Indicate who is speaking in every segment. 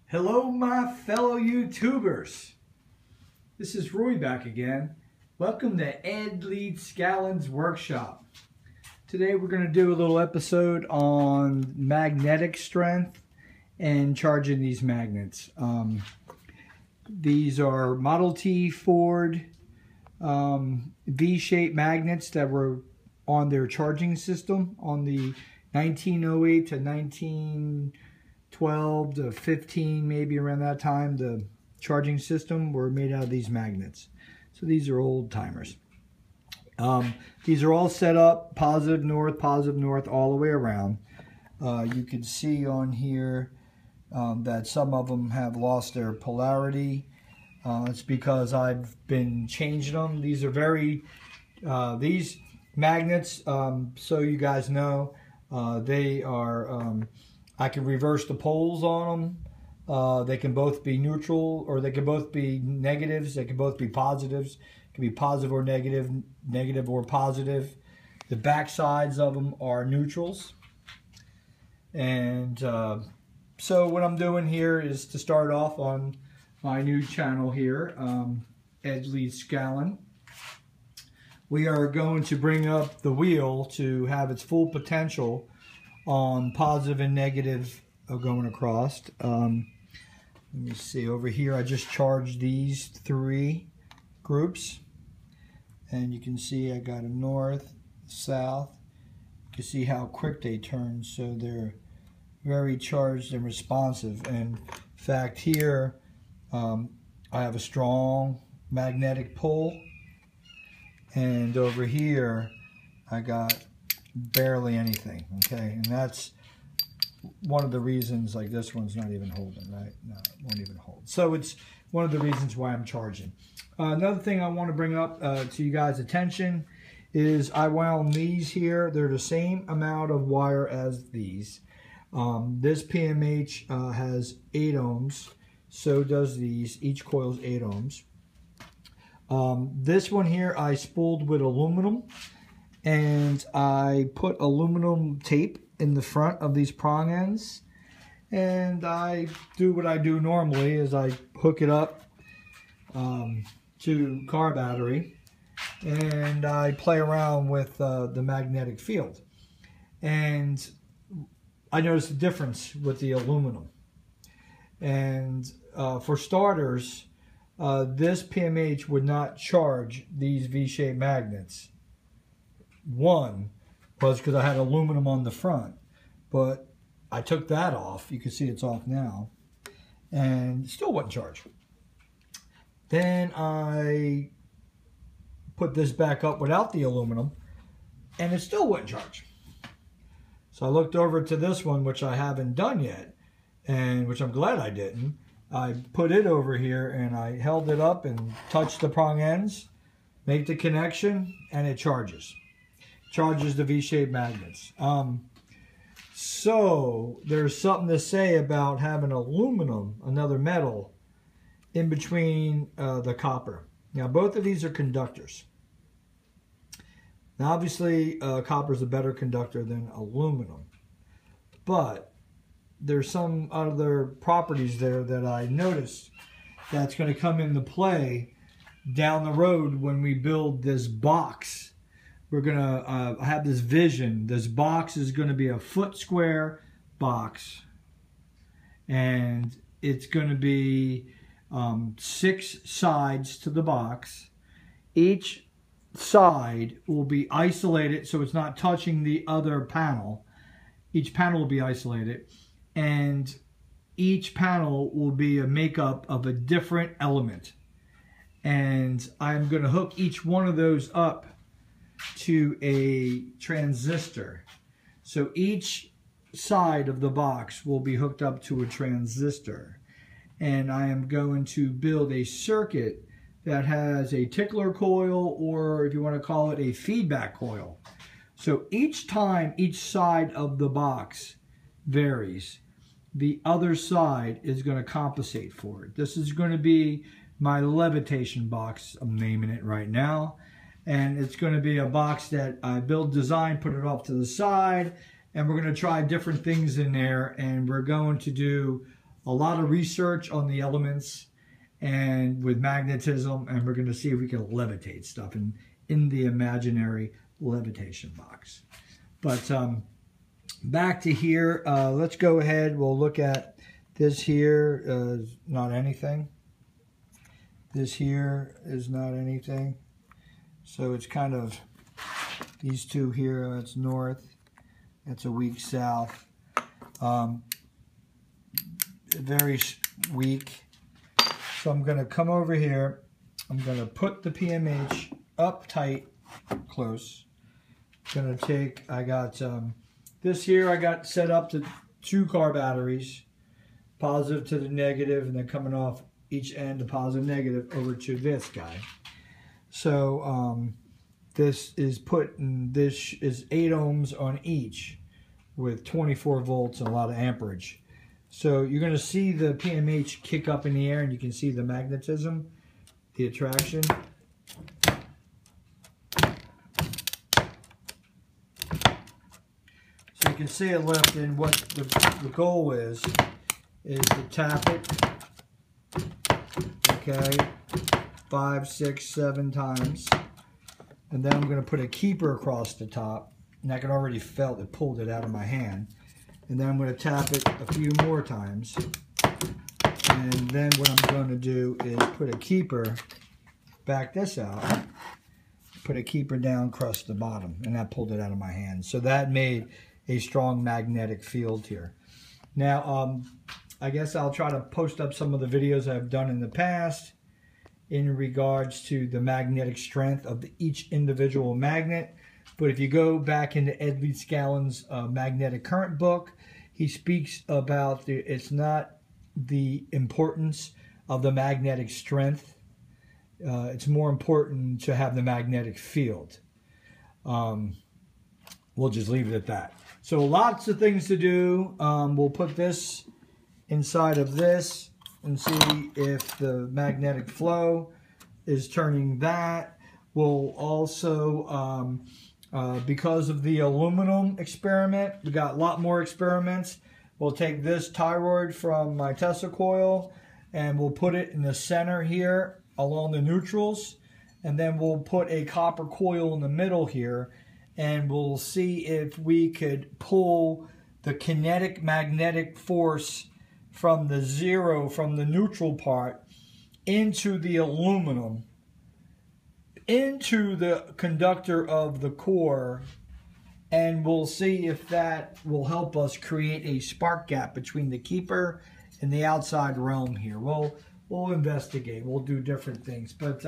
Speaker 1: Hello, my fellow YouTubers. This is Roy back again. Welcome to Ed Leedskalnin's workshop. Today we're going to do a little episode on magnetic strength and charging these magnets. These are Model T Ford V-shaped magnets that were on their charging system on the 1908 to 1912 to 15, maybe around that time. The charging system were made out of these magnets. So these are old timers. These are all set up positive north, all the way around. You can see on here that some of them have lost their polarity. It's because I've been changing them. These are these magnets, so you guys know, they are, I can reverse the poles on them. They can both be neutral, or they can both be negatives. They can both be positives. It can be positive or negative, negative or positive. The back sides of them are neutrals. And so what I'm doing here is to start off on my new channel here, Ed Leedskalnin. We are going to bring up the wheel to have its full potential on positive and negative going across. Let me see over here. I just charged these 3 groups, and you can see I got a north, south. You can see how quick they turn, so they're very charged and responsive. And in fact, here I have a strong magnetic pull, and over here I got barely anything. Okay, and that's one of the reasons. Like this one's not even holding, right? No, it won't even hold. So it's one of the reasons why I'm charging. Another thing I want to bring up to you guys' attention is I wound these here. They're the same amount of wire as these. This PMH has 8 ohms. So does these. Each coil is 8 ohms. This one here I spooled with aluminum, and I put aluminum tape in the front of these prong ends, and I do what I do normally is I hook it up to car battery, and I play around with the magnetic field, and I noticed a difference with the aluminum. And for starters, this PMH would not charge these V-shaped magnets. One was because I had aluminum on the front, but I took that off. You can see it's off now, and still wouldn't charge. Then I put this back up without the aluminum, and it still wouldn't charge. So I looked over to this one, which I haven't done yet, and which I'm glad I didn't. I put it over here, and I held it up and touched the prong ends, make the connection, and it charges. Charges the V-shaped magnets. So there's something to say about having aluminum, another metal, in between the copper. Now both of these are conductors. Now obviously copper is a better conductor than aluminum, but there's some other properties there that I noticed that's going to come into play down the road when we build this box. We're going to have this vision. This box is going to be a foot square box, and it's going to be 6 sides to the box. Each side will be isolated, so it's not touching the other panel. Each panel will be isolated, and each panel will be a makeup of a different element. And I'm going to hook each one of those up to a transistor. So each side of the box will be hooked up to a transistor. And I am going to build a circuit that has a tickler coil, or if you want to call it a feedback coil. So each time each side of the box varies, the other side is going to compensate for it. This is going to be my levitation box. I'm naming it right now. And it's going to be a box that I build, design, put it off to the side, and we're going to try different things in there, and we're going to do a lot of research on the elements and with magnetism, and we're going to see if we can levitate stuff in the imaginary levitation box. But back to here, let's go ahead. We'll look at this here. Not anything. This here is not anything. So it's kind of these two here. That's north. That's a weak south. Very weak. So I'm going to come over here. I'm going to put the PMH up tight, close. Going to take, I got this here, I got set up to 2 car batteries, positive to the negative, and then coming off each end, the positive, negative, over to this guy. So this is 8 ohms on each with 24 volts and a lot of amperage. So you're going to see the PMH kick up in the air, and you can see the magnetism, the attraction. So you can see it left, and what the goal is to tap it, okay, 5, 6, 7 times. And then I'm going to put a keeper across the top, and I can already felt it pulled it out of my hand. And then I'm going to tap it a few more times. And then what I'm going to do is put a keeper, back this out, put a keeper down across the bottom, and that pulled it out of my hand. So that made a strong magnetic field here. Now, I guess I'll try to post up some of the videos I've done in the past in regards to the magnetic strength of each individual magnet. But if you go back into Ed Leedskalnin's magnetic current book, he speaks about it's not the importance of the magnetic strength. It's more important to have the magnetic field. We'll just leave it at that. So lots of things to do. We'll put this inside of this and see if the magnetic flow is turning that. We'll also, because of the aluminum experiment, we got a lot more experiments. We'll take this toroid from my Tesla coil and we'll put it in the center here along the neutrals, and then we'll put a copper coil in the middle here, and we'll see if we could pull the kinetic magnetic force from the zero, from the neutral part, into the aluminum, into the conductor of the core, and we'll see if that will help us create a spark gap between the keeper and the outside realm here. We'll investigate. We'll do different things. But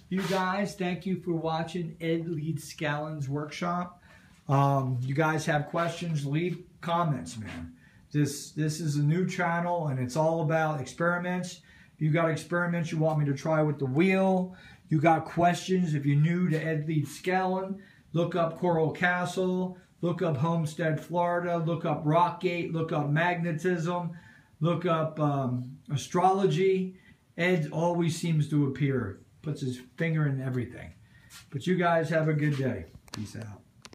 Speaker 1: you guys, thank you for watching Ed Leedskalnin's workshop. You guys have questions, leave comments, man. This is a new channel, and it's all about experiments. If you got experiments you want me to try with the wheel, you got questions, if you're new to Ed Leedskalnin, look up Coral Castle, look up Homestead, Florida, look up Rockgate, look up magnetism, look up astrology. Ed always seems to appear, puts his finger in everything. But you guys have a good day. Peace out.